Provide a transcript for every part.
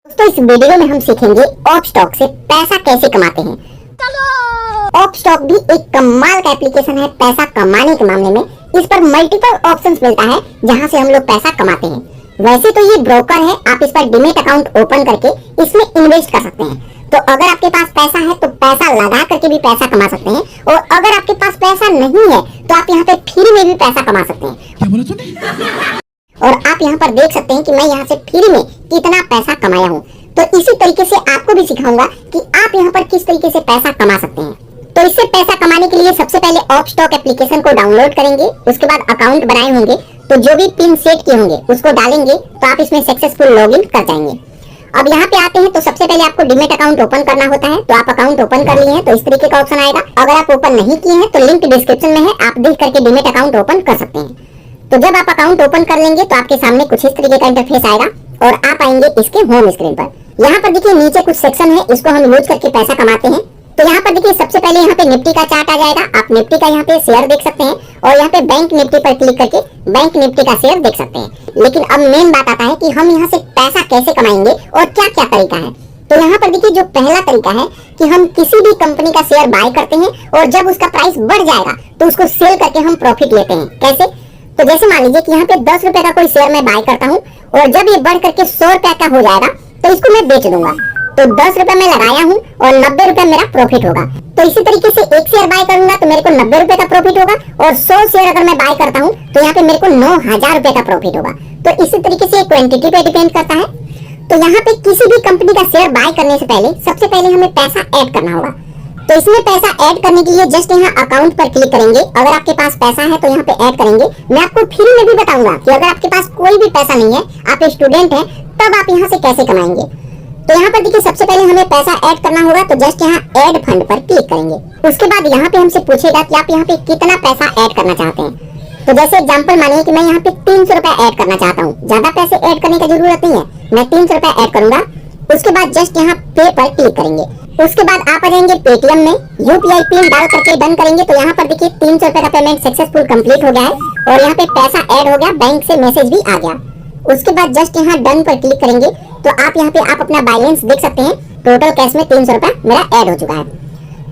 दोस्तों इस वीडियो में हम सीखेंगे ऑपस्टॉक से पैसा कैसे कमाते हैं। ऑपस्टॉक भी एक कमाल का एप्लीकेशन है पैसा कमाने के मामले में। इस पर मल्टीपल ऑप्शंस मिलता है जहां से हम लोग पैसा कमाते हैं। वैसे तो ये ब्रोकर है, आप इस पर डीमैट अकाउंट ओपन करके इसमें इन्वेस्ट कर सकते हैं। तो अगर आपके पास पैसा है तो पैसा लगा करके भी पैसा कमा सकते हैं, और अगर आपके पास पैसा नहीं है तो आप यहाँ पे फ्री में भी पैसा कमा सकते हैं। क्या बोला तूने? और आप यहाँ पर देख सकते हैं कि मैं यहाँ से फ्री में कितना पैसा कमाया हूँ। तो इसी तरीके से आपको भी सिखाऊंगा कि आप यहाँ पर किस तरीके से पैसा कमा सकते हैं। तो इससे पैसा कमाने के लिए सबसे पहले ऑपस्टॉक एप्लीकेशन को डाउनलोड करेंगे, उसके बाद अकाउंट बनाए होंगे तो जो भी पिन सेट किए होंगे उसको डालेंगे तो आप इसमें सक्सेसफुल लॉगिन कर जाएंगे। अब यहाँ पे आते हैं तो सबसे पहले आपको डीमैट अकाउंट ओपन करना होता है। तो आप अकाउंट ओपन कर लिए हैं तो इस तरीके का ऑप्शन आएगा। अगर आप ओपन नहीं किए हैं तो लिंक डिस्क्रिप्शन में है, आप देख करके डीमैट अकाउंट ओपन कर सकते हैं। तो जब आप अकाउंट ओपन कर लेंगे तो आपके सामने कुछ इस तरीके का इंटरफेस आएगा और आप आएंगे इसके होम स्क्रीन पर। यहाँ पर देखिए नीचे कुछ सेक्शन है, इसको हम यूज करके पैसा कमाते हैं। तो यहाँ पर देखिए सबसे पहले यहाँ पे निफ्टी का चार्ट आ जाएगा। आप निफ्टी का यहाँ पे शेयर देख सकते हैं और यहाँ पे बैंक निफ्टी पर क्लिक करके बैंक निफ्टी का शेयर देख सकते हैं। लेकिन अब मेन बात आता है कि हम यहाँ से पैसा कैसे कमाएंगे और क्या क्या तरीका है। तो यहाँ पर देखिए जो पहला तरीका है कि हम किसी भी कंपनी का शेयर बाय करते हैं और जब उसका प्राइस बढ़ जाएगा तो उसको सेल करके हम प्रॉफिट लेते हैं। कैसे? तो जैसे मान लीजिए कि यहाँ पे 10 रुपए का कोई शेयर मैं बाय करता हूँ और जब ये बढ़ करके 100 रुपए का हो जाएगा तो इसको मैं बेच दूंगा। तो 10 रुपए मैं लगाया हूँ और 90 रुपए मेरा प्रॉफिट होगा। तो इसी तरीके से एक शेयर बाय करूंगा तो मेरे को 90 रुपए का प्रॉफिट होगा, और 100 शेयर अगर मैं बाय करता हूँ तो यहाँ पे मेरे को 9,000 रुपए का प्रॉफिट होगा। तो इसी तरीके से क्वांटिटी पे डिपेंड करता है। तो यहाँ पे किसी भी कंपनी का शेयर बाय करने से पहले सबसे पहले हमें पैसा ऐड करना होगा। तो इसमें पैसा ऐड करने के लिए जस्ट यहाँ अकाउंट पर क्लिक करेंगे। अगर आपके पास पैसा है तो यहाँ पे ऐड करेंगे। मैं आपको फ्री में भी बताऊंगा कि अगर आपके पास कोई भी पैसा नहीं है, आप स्टूडेंट हैं, तब आप यहाँ से कैसे कमाएंगे। तो यहाँ पर देखिए सबसे पहले हमें पैसा ऐड करना होगा। तो जस्ट यहाँ ऐड फंड पर क्लिक करेंगे। उसके बाद यहाँ पे हमसे पूछेगा कि आप यहाँ पे कितना पैसा ऐड करना चाहते हैं। तो जैसे एग्जांपल मानिए कि मैं यहाँ पे 300 रुपए ऐड करना चाहता हूँ। ज्यादा पैसे ऐड करने की जरूरत नहीं है, मैं 300 रुपए ऐड करूंगा। उसके बाद जस्ट यहाँ पे पर क्लिक करेंगे। उसके बाद आप आ जाएंगे पेटीएम में, यूपीआई पिन डाल करके डन करेंगे। तो यहाँ पर देखिए 300 रुपए का पेमेंट सक्सेसफुल कंप्लीट हो गया है और यहाँ पे पैसा ऐड हो गया, बैंक से मैसेज भी आ गया। उसके बाद जस्ट यहाँ डन पर क्लिक करेंगे तो आप यहाँ पे आप अपना बैलेंस देख सकते हैं। टोटल कैश में 300 रुपए मेरा ऐड हो चुका है।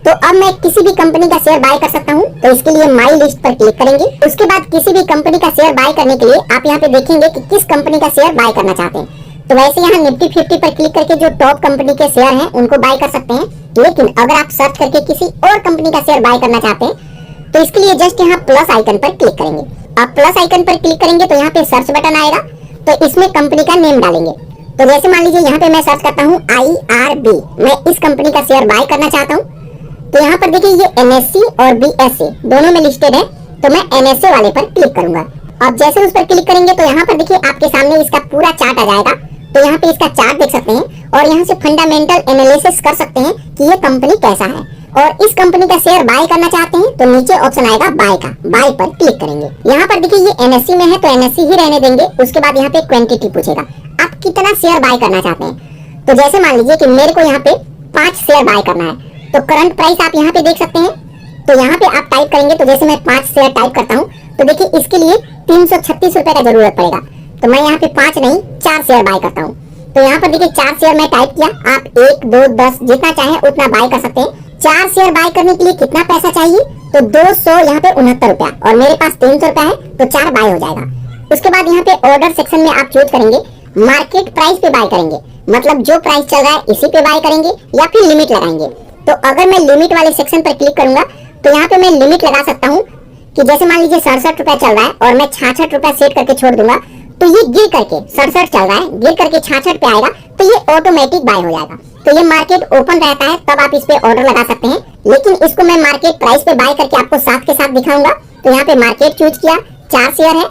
तो अब मैं किसी भी कंपनी का शेयर बाय कर सकता हूँ। तो इसके लिए माई लिस्ट पर क्लिक करेंगे। उसके बाद किसी भी कंपनी का शेयर बाय करने के लिए आप यहाँ पे देखेंगे कि किस कंपनी का शेयर बाय करना चाहते हैं। तो वैसे यहाँ निफ्टी 50 पर क्लिक करके जो टॉप कंपनी के शेयर हैं उनको बाय कर सकते हैं। लेकिन अगर आप सर्च करके किसी और कंपनी का शेयर बाय करना चाहते हैं तो इसके लिए जस्ट यहाँ प्लस आइकन पर क्लिक करेंगे। आप प्लस आइकन पर क्लिक करेंगे तो यहाँ पे सर्च बटन आएगा। तो इसमें कंपनी का नेम डालेंगे। तो जैसे मान लीजिए यहाँ पे मैं सर्च करता हूँ IRB, मैं इस कंपनी का शेयर बाय करना चाहता हूँ। तो यहाँ पर देखिए ये NSE और BSE दोनों में लिस्टेड है, तो मैं NSE वाले पर क्लिक करूंगा। अब जैसे उस पर क्लिक करेंगे तो यहाँ पर देखिए आपके सामने इसका पूरा चार्ट आ जाएगा। तो यहाँ पे इसका चार्ट देख सकते हैं और यहाँ से फंडामेंटल एनालिसिस कर सकते हैं कि ये कंपनी कैसा है। और इस कंपनी का शेयर बाय करना चाहते हैं तो नीचे ऑप्शन आएगा बाय का, बाय पर क्लिक करेंगे। यहाँ पर देखिए ये NSE में है तो NSE ही रहने देंगे। उसके बाद यहाँ पे क्वांटिटी पूछेगा, आप कितना शेयर बाय करना चाहते हैं। तो जैसे मान लीजिए कि मेरे को यहाँ पे 5 शेयर बाय करना है। तो करंट प्राइस आप यहाँ पे देख सकते हैं। तो यहाँ पे आप टाइप करेंगे। तो जैसे मैं 5 शेयर टाइप करता हूँ तो देखिए इसके लिए 336 रुपए का जरूरत पड़ेगा। तो मैं यहाँ पे 5 नहीं 4 शेयर बाय करता हूँ। तो यहाँ पर देखिए 4 शेयर मैं टाइप किया। आप 1, 2, 10 जितना चाहे उतना बाय कर सकते हैं। 4 शेयर बाय करने के लिए कितना पैसा चाहिए? तो 200 यहाँ पे 69 रुपया, और मेरे पास 300 रुपया है तो 4 बाय हो जाएगा। उसके बाद यहाँ पे ऑर्डर सेक्शन में आप चूज करेंगे मार्केट प्राइस पे बाय करेंगे, मतलब जो प्राइस चल रहा है इसी पे बाय करेंगे, या फिर लिमिट लगाएंगे। तो अगर मैं लिमिट वाले सेक्शन पर क्लिक करूंगा तो यहाँ पे मैं लिमिट लगा सकता हूँ कि जैसे मान लीजिए 67 रुपया चल रहा है और मैं 66 रुपया सेट करके छोड़ दूंगा तो ये गिर करके 67 चल रहा है, गिर करके 66 पे आएगा तो ये ऑटोमेटिक बाय हो जाएगा। तो ये मार्केट ओपन रहता है तब आप इस पे ऑर्डर लगा सकते हैं। लेकिन इसको मैं मार्केट प्राइस पे बाय करके आपको साथ के साथ दिखाऊंगा। तो यहाँ पे मार्केट चूज किया, 4 शेयर है।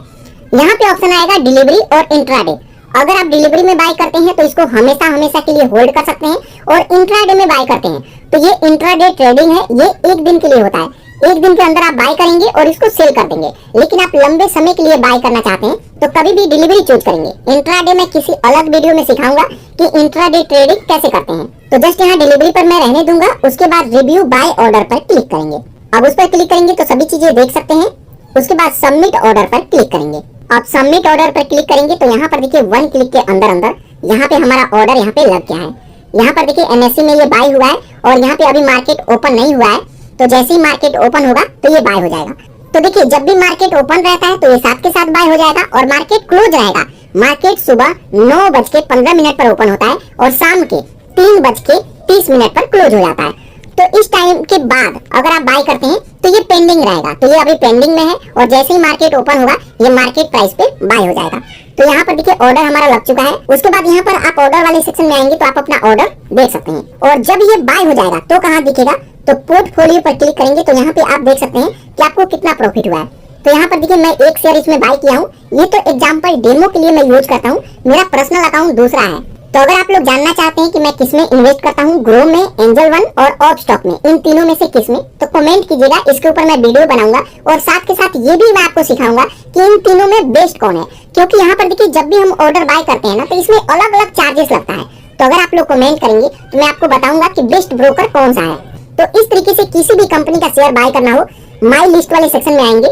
यहाँ पे ऑप्शन आएगा डिलीवरी और इंट्राडे। अगर आप डिलीवरी में बाय करते हैं तो इसको हमेशा हमेशा के लिए होल्ड कर सकते हैं, और इंट्राडे में बाय करते हैं तो ये इंट्राडे ट्रेडिंग है, ये 1 दिन के लिए होता है। 1 दिन के अंदर आप बाय करेंगे और इसको सेल कर देंगे। लेकिन आप लंबे समय के लिए बाय करना चाहते हैं तो कभी भी डिलीवरी चूज करेंगे। इंट्राडे में किसी अलग वीडियो में सिखाऊंगा कि इंट्राडे ट्रेडिंग कैसे करते हैं। तो जस्ट यहाँ डिलीवरी पर मैं रहने दूंगा। उसके बाद रिव्यू बाय ऑर्डर पर क्लिक करेंगे। अब उस पर क्लिक करेंगे तो सभी चीजें देख सकते हैं। उसके बाद सबमिट ऑर्डर पर क्लिक करेंगे। आप सबमिट ऑर्डर पर क्लिक करेंगे तो यहाँ पर देखिए 1 क्लिक के अंदर अंदर यहाँ पे हमारा ऑर्डर यहाँ पे लग गया है। यहाँ पर देखिए NSE में ये बाय हुआ है और यहाँ पे अभी मार्केट ओपन नहीं हुआ है, तो जैसे ही मार्केट ओपन होगा तो ये बाय हो जाएगा। तो देखिए जब भी मार्केट ओपन रहता है तो ये साथ के साथ बाय हो जाएगा और मार्केट क्लोज रहेगा। मार्केट सुबह 9:15 पर ओपन होता है और शाम के 3:30 पर क्लोज हो जाता है। तो इस टाइम के बाद अगर आप बाय करते हैं तो ये पेंडिंग रहेगा, तो ये अभी पेंडिंग में है और जैसे ही मार्केट ओपन होगा ये मार्केट प्राइस पे बाय हो जाएगा। तो यहाँ पर देखिए ऑर्डर हमारा लग चुका है। उसके बाद यहाँ पर आप ऑर्डर वाले सेक्शन में आएंगे तो आप अपना ऑर्डर देख सकते हैं और जब ये बाय हो जाएगा तो कहाँ दिखेगा, तो पोर्टफोलियो पर क्लिक करेंगे तो यहाँ पे आप देख सकते हैं कि आपको कितना प्रॉफिट हुआ है। तो यहाँ पर देखिए मैं एक शेयर इसमें बाय किया हूँ, ये तो एग्जांपल डेमो के लिए मैं यूज करता हूँ, मेरा पर्सनल अकाउंट दूसरा है। तो अगर आप लोग जानना चाहते हैं कि मैं किसमें इन्वेस्ट करता हूँ, ग्रो में, एंजल वन और ऑप स्टॉक में, इन तीनों में से किसमें, तो कमेंट कीजिएगा, इसके ऊपर मैं वीडियो बनाऊंगा और साथ के साथ ये भी मैं आपको सिखाऊंगा कि इन तीनों में बेस्ट कौन है। क्योंकि यहाँ पर देखिए जब भी हम ऑर्डर बाय करते हैं ना तो इसमें अलग अलग चार्जेस लगता है। तो अगर आप लोग कमेंट करेंगे तो मैं आपको बताऊंगा कि बेस्ट ब्रोकर कौन सा है। तो इस तरीके से किसी भी कंपनी का शेयर बाय करना हो, माई लिस्ट वाले सेक्शन में आएंगे,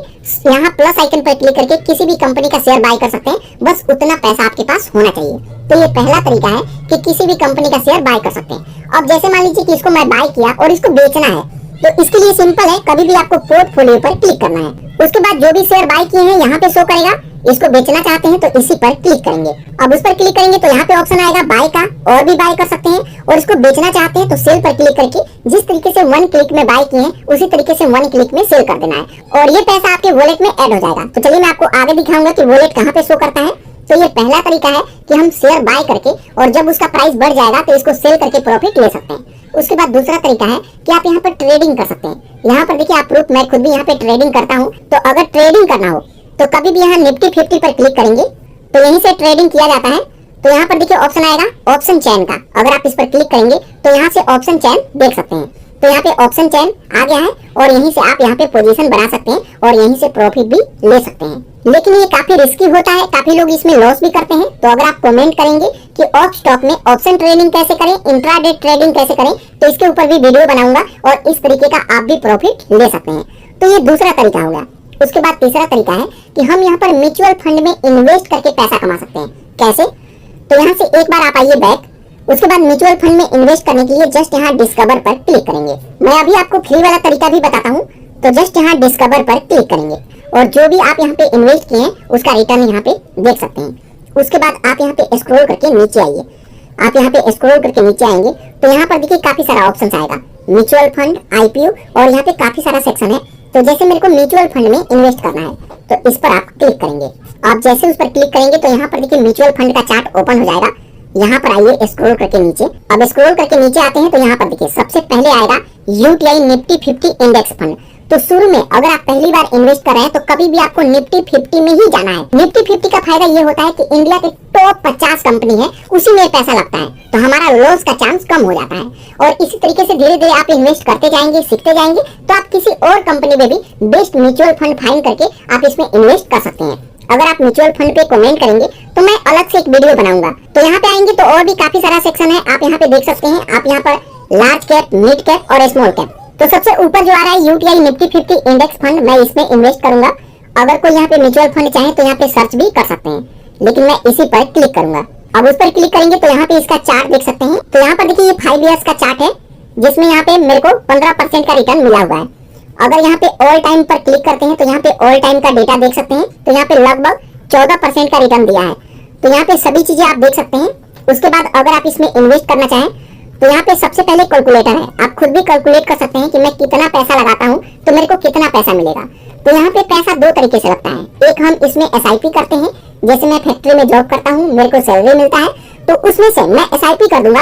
यहाँ प्लस आइकन पर क्लिक करके किसी भी कंपनी का शेयर बाय कर सकते हैं, बस उतना पैसा आपके पास होना चाहिए। तो ये पहला तरीका है कि किसी भी कंपनी का शेयर बाय कर सकते हैं। अब जैसे मान लीजिए कि इसको मैं बाय किया और इसको बेचना है, तो इसके लिए सिंपल है, कभी भी आपको पोर्टफोलियो पर क्लिक करना है। उसके बाद जो भी शेयर बाय किए हैं यहाँ पे शो करेगा, इसको बेचना चाहते हैं तो इसी पर क्लिक करेंगे। अब उस पर क्लिक करेंगे तो यहाँ पे ऑप्शन आएगा बाय का, और भी बाय कर सकते हैं, और इसको बेचना चाहते हैं तो सेल पर क्लिक करके जिस तरीके से 1 क्लिक में बाय किए हैं उसी तरीके से 1 क्लिक में सेल कर देना है और ये पैसा आपके वॉलेट में ऐड हो जाएगा। तो चलिए मैं आपको आगे दिखाऊंगा कि वॉलेट कहाँ पे शो करता है। तो ये पहला तरीका है कि हम शेयर बाय करके और जब उसका प्राइस बढ़ जाएगा तो इसको सेल करके प्रॉफिट ले सकते हैं। उसके बाद दूसरा तरीका है कि आप यहाँ पर ट्रेडिंग कर सकते हैं। यहाँ पर देखिए आप प्रूफ, मैं खुद भी यहाँ पे ट्रेडिंग करता हूँ। तो अगर ट्रेडिंग करना हो तो कभी भी यहाँ निफ्टी 50 पर क्लिक करेंगे तो यहीं से ट्रेडिंग किया जाता है। तो यहाँ पर देखिए ऑप्शन आएगा ऑप्शन चेन का, अगर आप इस पर क्लिक करेंगे तो यहाँ से ऑप्शन चेन देख सकते हैं। तो यहाँ पे ऑप्शन चेन आ गया है और यहीं से आप यहाँ पे पोजीशन बना सकते हैं और यहीं से प्रॉफिट भी ले सकते हैं। लेकिन ये काफी रिस्की होता है, काफी लोग इसमें लॉस भी करते हैं। तो अगर आप कमेंट करेंगे कि ऑप स्टॉक में ऑप्शन ट्रेडिंग कैसे करें, इंट्राडे ट्रेडिंग कैसे करें, तो इसके ऊपर भी वीडियो बनाऊंगा और इस तरीके का आप भी प्रॉफिट ले सकते हैं। तो ये दूसरा तरीका होगा। उसके बाद तीसरा तरीका है कि हम यहाँ पर म्यूचुअल फंड में इन्वेस्ट करके पैसा कमा सकते हैं। कैसे? तो यहाँ से एक बार आप आइए बैक। उसके बाद म्यूचुअल फंड में इन्वेस्ट करने के लिए जस्ट यहाँ डिस्कवर पर क्लिक करेंगे। मैं अभी आपको फ्री वाला तरीका भी बताता हूँ। तो जस्ट यहाँ डिस्कवर पर क्लिक करेंगे और जो भी आप यहाँ पे इन्वेस्ट किए हैं उसका रिटर्न यहाँ पे देख सकते हैं। उसके बाद आप यहाँ पे स्क्रॉल करके नीचे आइए। आप यहाँ पे स्क्रॉल करके नीचे आएंगे तो यहाँ पर देखिए काफी सारा ऑप्शन आएगा, म्यूचुअल फंड, IPO, और यहाँ पे काफी सारा सेक्शन है। तो जैसे मेरे को म्यूचुअल फंड में इन्वेस्ट करना है तो इस पर आप क्लिक करेंगे। आप जैसे उस पर क्लिक करेंगे तो यहाँ पर देखिए म्यूचुअल फंड का चार्ट ओपन हो जाएगा। यहाँ पर आइए स्क्रॉल करके नीचे। अब स्क्रॉल करके नीचे आते हैं तो यहाँ पर देखिए सबसे पहले आएगा UTI निफ्टी 50 इंडेक्स फंड। तो शुरू में अगर आप पहली बार इन्वेस्ट कर रहे हैं तो कभी भी आपको निफ्टी 50 में ही जाना है। निफ्टी 50 का फायदा ये होता है कि इंडिया के टॉप 50 कंपनी है, उसी में पैसा लगता है, तो हमारा लॉस का चांस कम हो जाता है। और इसी तरीके से धीरे धीरे आप इन्वेस्ट करते जाएंगे, सीखते जाएंगे, तो आप किसी और कंपनी में भी बेस्ट म्यूचुअल फंड फाइंड करके आप इसमें इन्वेस्ट कर सकते हैं। अगर आप म्यूचुअल फंड पे कमेंट करेंगे तो मैं अलग से एक वीडियो बनाऊंगा। तो यहाँ पे आएंगे तो और भी काफी सारा सेक्शन है, आप यहाँ पे देख सकते हैं। आप यहाँ पर लार्ज कैप, मिड कैप और स्मॉल कैप। तो सबसे ऊपर जो आ रहा है UTI निफ्टी 50 इंडेक्स फंड, मैं इसमें इन्वेस्ट करूंगा। अगर कोई यहाँ पे म्यूचुअल फंड चाहे तो यहाँ पे सर्च भी कर सकते हैं, लेकिन मैं इसी पर क्लिक करूंगा। अब उस पर क्लिक करेंगे तो यहाँ पे इसका चार्ट देख सकते हैं। तो यहाँ पर देखिए ये 5 इयर्स का चार्ट है जिसमें यहाँ पे मेरे को 15% का रिटर्न मिला हुआ है। अगर यहाँ पे ऑल टाइम पर क्लिक करते हैं तो यहाँ पे ऑल टाइम का डेटा देख सकते हैं। तो यहाँ पे लगभग 14% का रिटर्न दिया है। तो यहाँ पे सभी चीजें आप देख सकते हैं। उसके बाद अगर आप इसमें इन्वेस्ट करना चाहें तो यहाँ पे सबसे पहले कैलकुलेटर है, आप खुद भी कैलकुलेट कर सकते हैं कि मैं कितना पैसा लगाता हूँ तो मेरे को कितना पैसा मिलेगा। तो यहाँ पे पैसा 2 तरीके से लगता है। एक हम इसमें SIP करते हैं, जैसे मैं फैक्ट्री में जॉब करता हूँ, मेरे को सैलरी मिलता है, तो उसमें से मैं SIP कर दूंगा।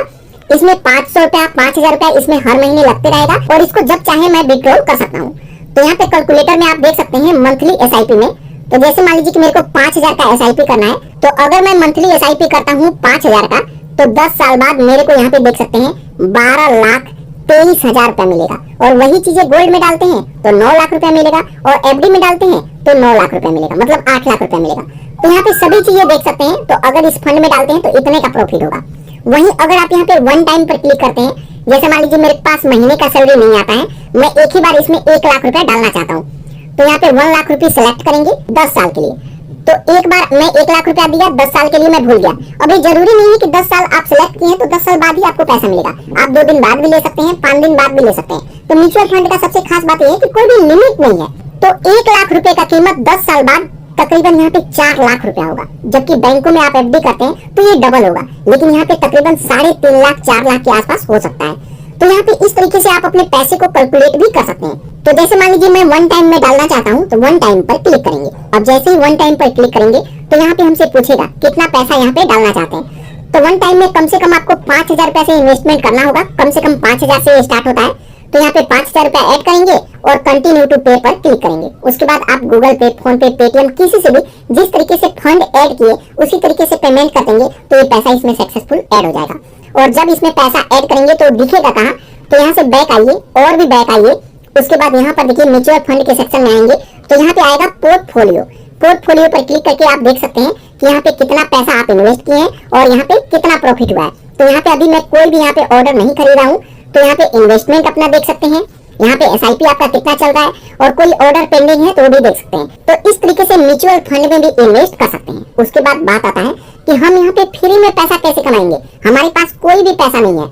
इसमें 500 रुपया, 5000 रुपया इसमें हर महीने लगते रहेगा और इसको जब चाहे मैं विड्रॉ कर सकता हूँ। तो यहाँ पे कैलकुलेटर में आप देख सकते हैं मंथली SIP में। तो जैसे मान लीजिए कि मेरे को 5000 का SIP करना है, तो अगर मैं मंथली SIP करता हूँ 5000 का, तो 10 साल बाद मेरे को यहाँ पे देख सकते हैं 12,23,000 रुपया मिलेगा। और वही चीजें गोल्ड में डालते हैं तो 9 लाख रुपया मिलेगा और FD में डालते हैं तो 9 लाख रुपया मिलेगा, मतलब 8 लाख रुपया मिलेगा। तो यहाँ पे सभी चीजें देख सकते हैं। तो अगर इस फंड में डालते हैं तो इतने का प्रॉफिट होगा। वहीं अगर आप यहाँ पे 1 टाइम पर क्लिक करते हैं, जैसे मान लीजिए मेरे पास महीने का सैलरी नहीं आता है, मैं एक ही बार इसमें 1 लाख रुपया डालना चाहता हूँ, तो यहाँ पे 1 लाख रुपये सेलेक्ट करेंगे 10 साल के लिए। तो एक बार मैं 1 लाख रुपया दिया, 10 साल के लिए मैं भूल गया। अब ये जरूरी नहीं है कि 10 साल आप सिलेक्ट किए हैं तो 10 साल बाद ही आपको पैसा मिलेगा। आप 2 दिन बाद भी ले सकते हैं, 5 दिन बाद भी ले सकते हैं। तो म्यूचुअल फंड का सबसे खास बात यह है कि कोई भी लिमिट नहीं है। तो 1 लाख रुपए का कीमत 10 साल बाद तकरीबन यहाँ पे 4 लाख रुपया होगा। जबकि बैंकों में आप एफडी करते हैं तो ये डबल होगा, लेकिन यहाँ पे तकरीबन 3.5 लाख 4 लाख के आसपास हो सकता है। तो यहाँ पे इस तरीके से आप अपने पैसे को कैलकुलेट भी कर सकते हैं। तो जैसे मान लीजिए मैं 1 टाइम में डालना चाहता हूँ, तो 1 टाइम पर क्लिक करेंगे। अब जैसे ही 1 टाइम पर क्लिक करेंगे तो यहाँ पे हमसे पूछेगा कितना पैसा यहाँ पे डालना चाहते हैं। तो 1 टाइम में कम से कम आपको 5,000 रुपए से इन्वेस्टमेंट करना होगा। कम से कम 5,000 से स्टार्ट होता है। तो यहाँ पे 5,000 रुपए ऐड करेंगे और कंटिन्यू टू पे पर क्लिक करेंगे। उसके बाद आप गूगल पे, फोन पे, पेटीएम किसी से भी जिस तरीके से फंड ऐड किए उसी तरीके से पेमेंट कर देंगे तो ये पैसा इसमें सक्सेसफुल ऐड हो जाएगा। और जब इसमें पैसा ऐड करेंगे तो दिखेगा कहाँ, तो यहाँ से बैक आइए और भी बैक आइए। उसके बाद यहाँ पर देखिए म्यूचुअल फंड के सेक्शन में आएंगे तो यहाँ पे आएगा पोर्टफोलियो। पोर्टफोलियो पर क्लिक करके आप देख सकते हैं कि यहाँ पे कितना पैसा आप इन्वेस्ट किए हैं और यहाँ पे कितना प्रॉफिट हुआ है। तो यहाँ पे अभी मैं कोई भी यहाँ पे ऑर्डर नहीं खरीदा हूँ, तो यहाँ पे इन्वेस्टमेंट अपना देख सकते हैं। यहाँ पे एसआईपी आपका कितना चल रहा है और कोई ऑर्डर पेंडिंग है तो वो भी देख सकते हैं। तो इस तरीके से म्यूचुअल फंड में भी इन्वेस्ट कर सकते हैं। उसके बाद बात आता है कि हम यहाँ पे फ्री में पैसा कैसे कमाएंगे। हमारे पास कोई भी पैसा नहीं है,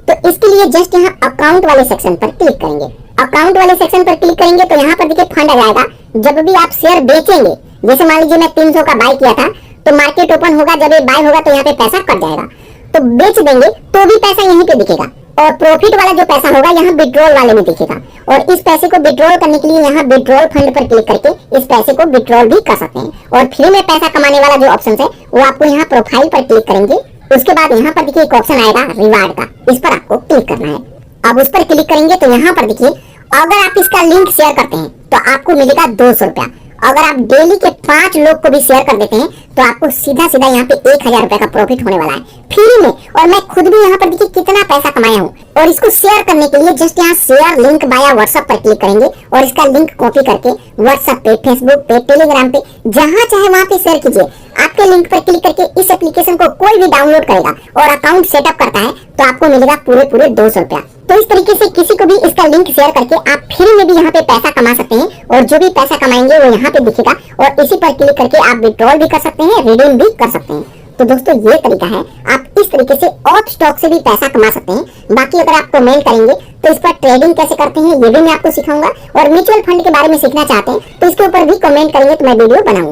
तो इसके लिए जस्ट यहाँ अकाउंट वाले सेक्शन पर क्लिक करेंगे। अकाउंट वाले सेक्शन पर क्लिक करेंगे तो यहाँ पर देखिए फंड आ जाएगा। जब भी आप शेयर बेचेंगे, जैसे मान लीजिए मैं 300 का बाय किया था, तो मार्केट ओपन होगा, जब ये बाय होगा तो यहाँ पे पैसा कट जाएगा। तो बेच देंगे तो भी पैसा यहीं पे दिखेगा और प्रॉफिट वाला जो पैसा होगा यहाँ विड्रॉल वाले में दिखेगा। और इस पैसे को विड्रॉल करने के लिए यहाँ विड्रॉल फंड पर क्लिक करके इस पैसे को विड्रॉल भी कर सकते हैं। और फ्री में पैसा कमाने वाला जो ऑप्शन है वो आपको यहाँ प्रोफाइल पर क्लिक करेंगे। उसके बाद यहाँ पर देखिए एक ऑप्शन आएगा रिवार्ड का, इस पर आपको क्लिक करना है। अब उस पर क्लिक करेंगे तो यहाँ पर देखिए अगर आप इसका लिंक शेयर करते हैं तो आपको मिलेगा 200 रुपया। अगर आप डेली के 5 लोग को भी शेयर कर देते हैं तो आपको सीधा सीधा यहाँ पे 1,000 रुपए का प्रॉफिट होने वाला है फ्री में। और मैं खुद भी यहाँ पर देखिए कितना पैसा कमाया हूँ। और इसको शेयर करने के लिए जस्ट यहाँ शेयर लिंक बाया व्हाट्सएप पर क्लिक करेंगे और इसका लिंक कॉपी करके व्हाट्सएप पे, फेसबुक पे, टेलीग्राम पे, जहाँ चाहे वहाँ पे शेयर कीजिए। आपके लिंक पर क्लिक करके इस एप्लीकेशन को कोई भी डाउनलोड करेगा और अकाउंट सेटअप करता है तो आपको मिलेगा पूरे 200 रुपया। तो इस तरीके से किसी को भी इसका लिंक शेयर करके आप फ्री में भी यहाँ पे पैसा कमा सकते हैं। और जो भी पैसा कमाएंगे वो यहाँ पे दिखेगा और इसी पर क्लिक करके आप विड्रॉल भी कर सकते हैं, रिडीम भी कर सकते हैं। तो दोस्तों ये तरीका है, आप इस तरीके से ऑफ स्टॉक से भी पैसा कमा सकते हैं। बाकी अगर आप कमेंट करेंगे तो इस पर ट्रेडिंग कैसे करते हैं ये भी मैं आपको सिखाऊंगा। और म्यूचुअल फंड के बारे में सीखना चाहते हैं तो इसके ऊपर भी कमेंट करेंगे तो मैं वीडियो बनाऊंगा।